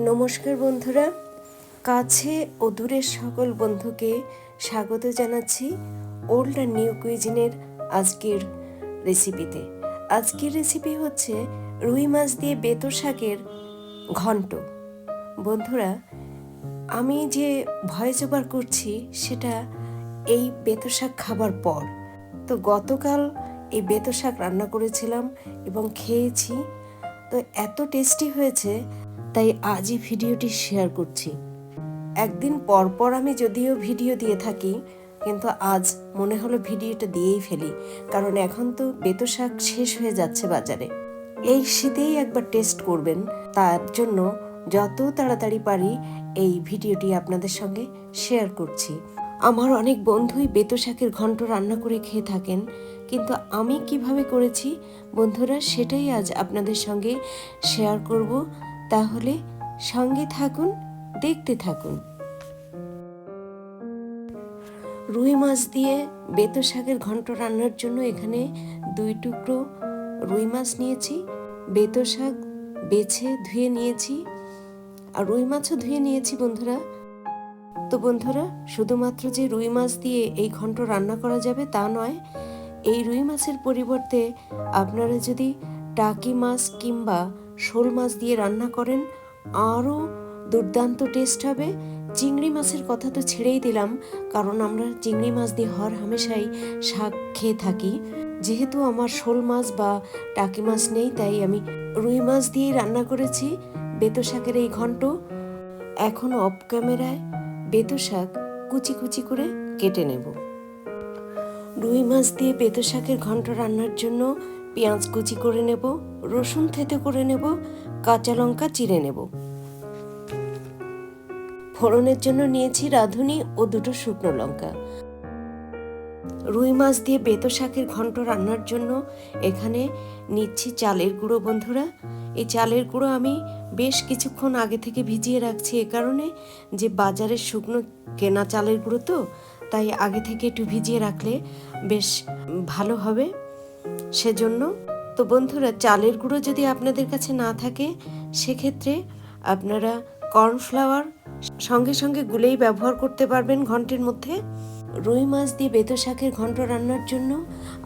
নমস্কার বন্ধুরা, কাছে ও দূরের সকল বন্ধুকে স্বাগত জানাচ্ছি ওল্ড অ্যান্ড নিউ কুইজিনের আজকের রেসিপিতে। আজকের রেসিপি হচ্ছে রুই মাছ দিয়ে বেতো শাকের ঘন্ট। বন্ধুরা, আমি যে ভয়েস ওভার করছি সেটা এই বেতো শাক খাবার পর। তো গতকাল এই বেতো শাক রান্না করেছিলাম এবং খেয়েছি, তো এত টেস্টি হয়েছে তাই আজই ভিডিওটি শেয়ার করছি। একদিন পর পর আমি যদিও ভিডিও দিয়ে থাকি, কিন্তু আজ মনে হলো ভিডিওটা দিয়েই ফেলি, কারণ এখন তো বেতো শাক শেষ হয়ে যাচ্ছে বাজারে। এই শীতেই একবার টেস্ট করবেন, তার জন্য যত তাড়াতাড়ি পারি এই ভিডিওটি আপনাদের সঙ্গে শেয়ার করছি। আমার অনেক বন্ধুই বেতো শাকের ঘন্ট রান্না করে খেয়ে থাকেন, কিন্তু আমি কিভাবে করেছি বন্ধুরা সেটাই আজ আপনাদের সঙ্গে শেয়ার করব। তাহলে সঙ্গে থাকুন, দেখতে থাকুন। রুই মাছ দিয়ে বেতো শাকের ঘন্ট রান্নার জন্য এখানে 2 টুকরো রুই মাছ নিয়েছি। বেতো শাক বেছে ধুয়ে নিয়েছি, আর রুই মাছও ধুয়ে নিয়েছি বন্ধুরা। তো বন্ধুরা, শুধুমাত্র যে রুই মাছ দিয়ে এই ঘন্ট রান্না করা যাবে তা নয়, এই রুই মাছের পরিবর্তে আপনারা যদি টাকি মাছ কিংবা শোল মাছ দিয়ে রান্না করেন আরও দুর্দান্ত টেস্ট হবে। চিংড়ি মাছের কথা তো ছেড়েই দিলাম, কারণ আমরা চিংড়ি মাছ দিয়ে হর হামেশাই শাক খেয়ে থাকি। যেহেতু আমার শোল মাছ বা টাকি মাছ নেই, তাই আমি রুই মাছ দিয়েই রান্না করেছি বেতো শাকের এই ঘন্ট। এখন অফ ক্যামেরায় বেতো শাক কুচি কুচি করে কেটে নেব। রুই মাছ দিয়ে বেতো শাকের ঘন্ট রান্নার জন্য পেঁয়াজ কুচি করে নেব, রসুন থেতো করে নেব, কাঁচা লঙ্কা চিড়ে নেব। ফোড়নের জন্য নিয়েছি রাঁধুনি ও 2 শুকনো লঙ্কা। রুই মাছ দিয়ে বেতো শাকের ঘন্ট রান্নার জন্য এখানে নিচ্ছি চালের গুঁড়ো। বন্ধুরা, এই চালের গুঁড়ো আমি বেশ কিছুক্ষণ আগে থেকে ভিজিয়ে রাখছি, এ কারণে যে বাজারের শুকনো কেনা চালের গুঁড়ো তো, তাই আগে থেকে একটু ভিজিয়ে রাখলে বেশ ভালো হবে সেজন্য। তো বন্ধুরা, চালের গুঁড়ো যদি আপনাদের কাছে না থাকে সেক্ষেত্রে আপনারা কর্নফ্লাওয়ার সঙ্গে সঙ্গে গুলেই ব্যবহার করতে পারবেন ঘন্টের মধ্যে। রুই মাছ দিয়ে বেতো শাকের ঘন্ট রান্নার জন্য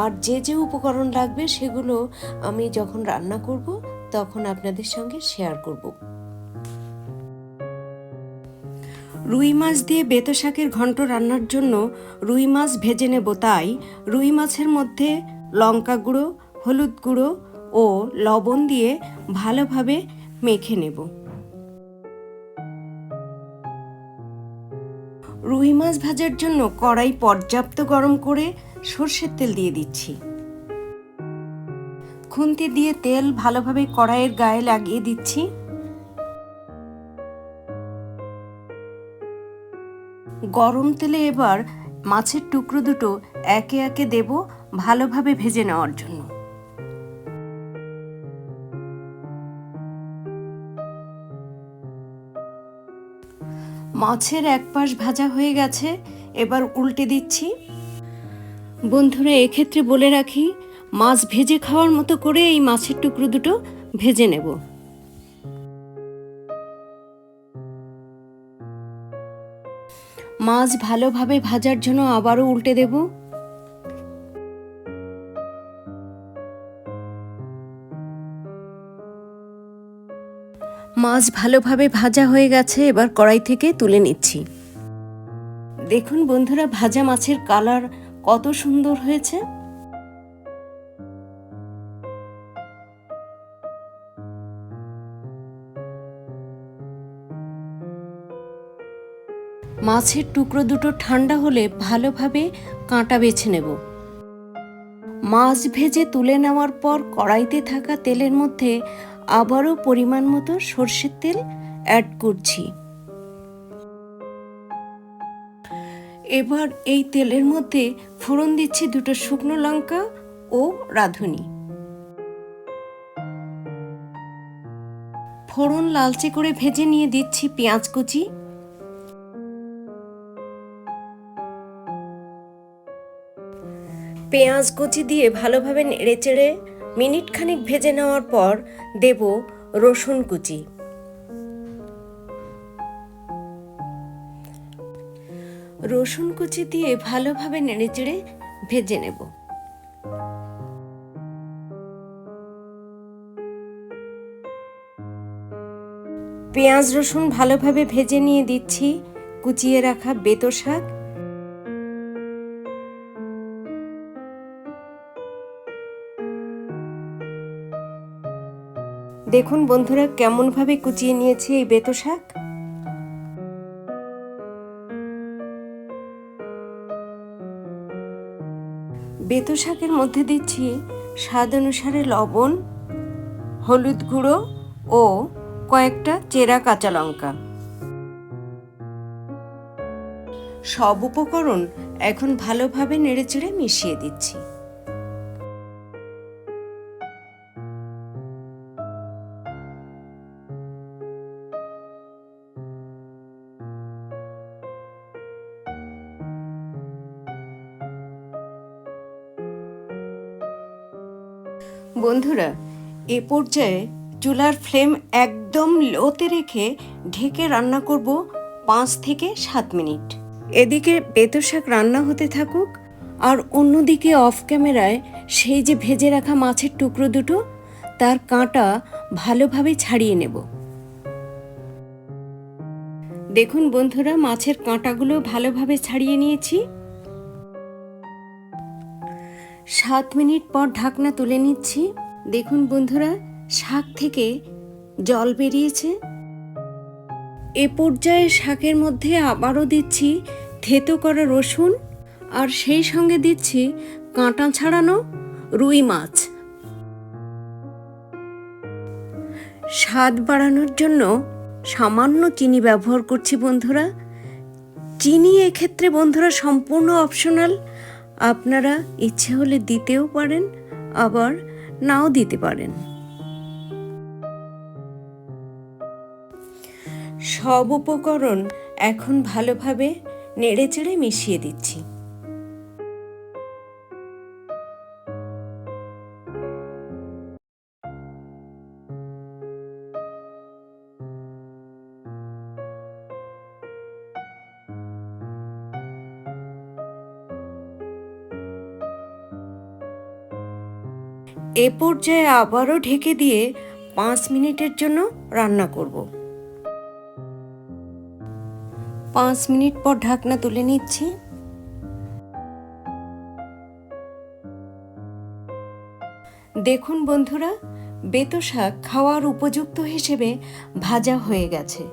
আর যে যে উপকরণ লাগবে সেগুলো আমি যখন রান্না করব তখন আপনাদের সঙ্গে শেয়ার করব। রুই মাছ দিয়ে বেতো শাকের ঘন্ট রান্নার জন্য রুই মাছ ভেজে নেব, তাই রুই মাছের মধ্যে লঙ্কা গুঁড়ো, হলুদ গুঁড়ো ও লবণ দিয়ে ভালোভাবে মেখে নেব। রুই মাছ ভাজার জন্য কড়াই পর্যাপ্ত গরম করে সরষের তেল দিয়ে দিচ্ছি। খুন্তি দিয়ে তেল ভালোভাবে কড়াইয়ের গায়ে লাগিয়ে দিচ্ছি। গরম তেলে এবার মাছের টুকরো দুটো একে একে দেব ভালোভাবে ভেজে নেওয়ার জন্য। মাছের এক পাশ ভাজা হয়ে গেছে, এবার উল্টে দিচ্ছি। বন্ধুরা, এক্ষেত্রে বলে রাখি, মাছ ভেজে খাওয়ার মতো করে এই মাছের টুকরো দুটো ভেজে নেব। মাছ ভালোভাবে ভাজার জন্য আবারও উল্টে দেব। মাছ ভালোভাবে ভাজা হয়ে গেছে, এবার কড়াই থেকে তুলে নিচ্ছি। দেখুন বন্ধুরা, ভাজা মাছের কালার কত সুন্দর হয়েছে। মাছের টুকরো দুটো ঠান্ডা হলে ভালোভাবে কাঁটা বেছে নেব। মাছ ভেজে তুলে নেওয়ার পর কড়াইতে থাকা তেলের মধ্যে আবারও পরিমাণ মতো সরষের তেল অ্যাড করছি। এবার এই তেলের মধ্যে ফোড়ন দিচ্ছি 2 শুকনো লঙ্কা ও রাঁধুনি। ফোড়ন লালচে করে ভেজে নিয়ে দিচ্ছি পেঁয়াজ কুচি। পেঁয়াজ কুচি দিয়ে ভালোভাবে নেড়েচেড়ে মিনিট খানিক ভেজে নেওয়ার পর দেব রসুন কুচি। রসুন কুচি দিয়ে ভালোভাবে নেড়েচেড়ে ভেজে নেব। পেঁয়াজ রসুন ভালোভাবে ভেজে নিয়ে দিচ্ছি কুচিয়ে রাখা বেতো শাক। দেখুন বন্ধুরা কেমনভাবে কুচিয়ে নিয়েছি এই বেতো শাক। বেতো শাকের মধ্যে দিচ্ছি স্বাদ অনুসারে লবণ, হলুদ গুঁড়ো ও কয়েকটা চেরা কাঁচা লঙ্কা। সব উপকরণ এখন ভালোভাবে নেড়েচেড়ে মিশিয়ে দিচ্ছি। বন্ধুরা এ পর্যায়ে চুলার ফ্লেম একদম লোতে রেখে ঢেকে রান্না করব 5 থেকে 7 মিনিট। এদিকে বেতো শাক রান্না হতে থাকুক, আর অন্যদিকে অফ ক্যামেরায় সেই যে ভেজে রাখা মাছের টুকরো দুটো তার কাঁটা ভালোভাবে ছাড়িয়ে নেব। দেখুন বন্ধুরা মাছের কাঁটাগুলো ভালোভাবে ছাড়িয়ে নিয়েছি। 7 মিনিট পর ঢাকনা তুলে নিচ্ছি। দেখুন বন্ধুরা শাক থেকে জল বেরিয়েছে। এ পর্যায়ে শাকের মধ্যে আবারও দিচ্ছি থেতো করা রসুন, আর সেই সঙ্গে দিচ্ছি কাঁটা ছাড়ানো রুই মাছ। স্বাদ বাড়ানোর জন্য সামান্য চিনি ব্যবহার করছি বন্ধুরা। চিনি এক্ষেত্রে বন্ধুরা সম্পূর্ণ অপশনাল, আপনারা ইচ্ছে হলে দিতেও পারেন আবার নাও দিতে পারেন। সব উপকরণ এখন ভালোভাবে নেড়েচেড়ে মিশিয়ে দিচ্ছি। এ পর্যায়ে আবারও ঢেকে দিয়ে 5 মিনিটের জন্য রান্না করব। 5 মিনিট পর ঢাকনা তুলে নিচ্ছি। দেখুন বন্ধুরা বেতো শাক খাওয়ার উপযুক্ত হিসেবে ভাজা হয়ে গেছে।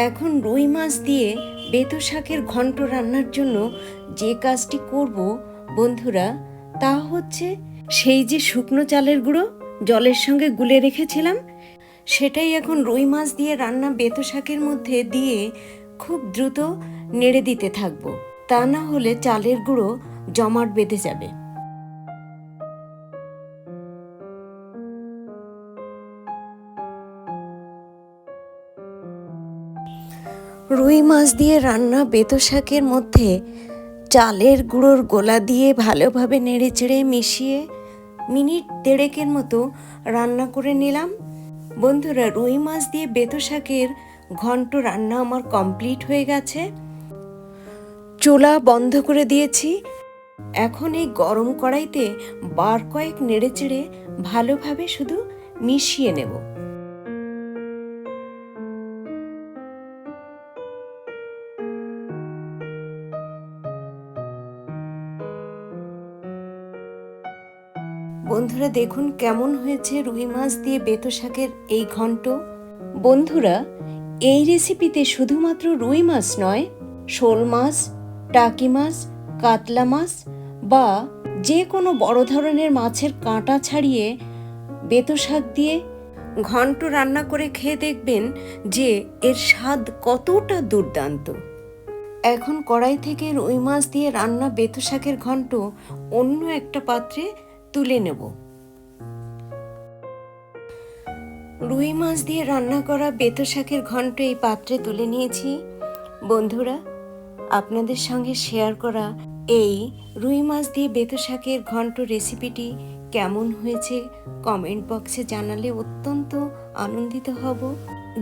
এখন রুই মাছ দিয়ে বেতো শাকের ঘন্ট রান্নার জন্য যে কাজটি করব বন্ধুরা তা হচ্ছে সেই যে শুকনো চালের গুঁড়ো জলের সঙ্গে গুলে রেখেছিলাম সেটাই এখন রুই মাছ দিয়ে রান্না বেতো শাকের মধ্যে দিয়ে খুব দ্রুত নেড়ে দিতে থাকবো, তা না হলে চালের গুঁড়ো জমাট বেঁধে যাবে। রুই মাছ দিয়ে রান্না বেতো শাকের মধ্যে চালের গুঁড়োর গোলা দিয়ে ভালোভাবে নেড়েচেড়ে মিশিয়ে মিনিট 1.5 মতো রান্না করে নিলাম। বন্ধুরা রুই মাছ দিয়ে বেতো শাকের ঘন্ট রান্না আমার কমপ্লিট হয়ে গেছে। চুলা বন্ধ করে দিয়েছি। এখন এই গরম কড়াইতে বার কয়েক নেড়েচেড়ে ভালোভাবে শুধু মিশিয়ে নেব। বন্ধুরা দেখুন কেমন হয়েছে রুই মাছ দিয়ে বেতো শাকের এই ঘন্ট। বন্ধুরা এই রেসিপিতে শুধুমাত্র রুই মাছ নয়, শোল মাছ, টাকি মাছ, কাতলা মাছ বা যে কোনো বড় ধরনের মাছের কাঁটা ছাড়িয়ে বেতো শাক দিয়ে ঘন্ট রান্না করে খেয়ে দেখবেন যে এর স্বাদ কতটা দুর্দান্ত। এখন কড়াই থেকে রুই মাছ দিয়ে রান্না বেতো শাকের ঘন্ট অন্য একটা পাত্রে তুলে নেব। রুই মাছ দিয়ে রান্না করা বেতো শাকের ঘন্ট এই পাত্রে তুলে নিয়েছি। বন্ধুরা আপনাদের সঙ্গে শেয়ার করা এই রুই মাছ দিয়ে বেতো শাকের ঘন্ট রেসিপিটি কেমন হয়েছে কমেন্ট বক্সে জানালে অত্যন্ত আনন্দিত হব।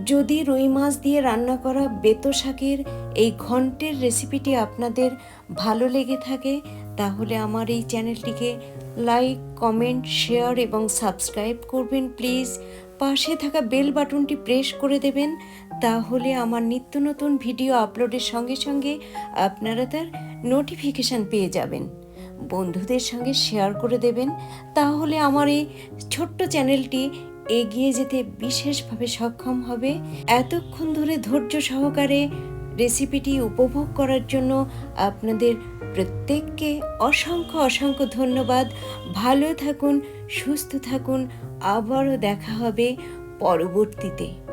যদি রুই মাছ দিয়ে রান্না করা বেতো শাকের এই ঘন্টের রেসিপিটি আপনাদের ভালো লেগে থাকে তাহলে আমার এই চ্যানেলটিকে লাইক, কমেন্ট, শেয়ার এবং সাবস্ক্রাইব করবেন প্লিজ। পাশে থাকা বেল বাটনটি প্রেস করে দেবেন, তাহলে আমার নিত্য নতুন ভিডিও আপলোডের সঙ্গে সঙ্গে আপনারা তার নোটিফিকেশান পেয়ে যাবেন। বন্ধুদের সঙ্গে শেয়ার করে দেবেন, তাহলে আমার এই ছোট্ট চ্যানেলটি এগিয়ে যেতে বিশেষভাবে সক্ষম হবে। এতক্ষণ ধরে ধৈর্য সহকারে রেসিপিটি উপভোগ করার জন্য আপনাদের প্রত্যেককে অসংখ্য অসংখ্য ধন্যবাদ। ভালো থাকুন, সুস্থ থাকুন, আবারও দেখা হবে পরবর্তীতে।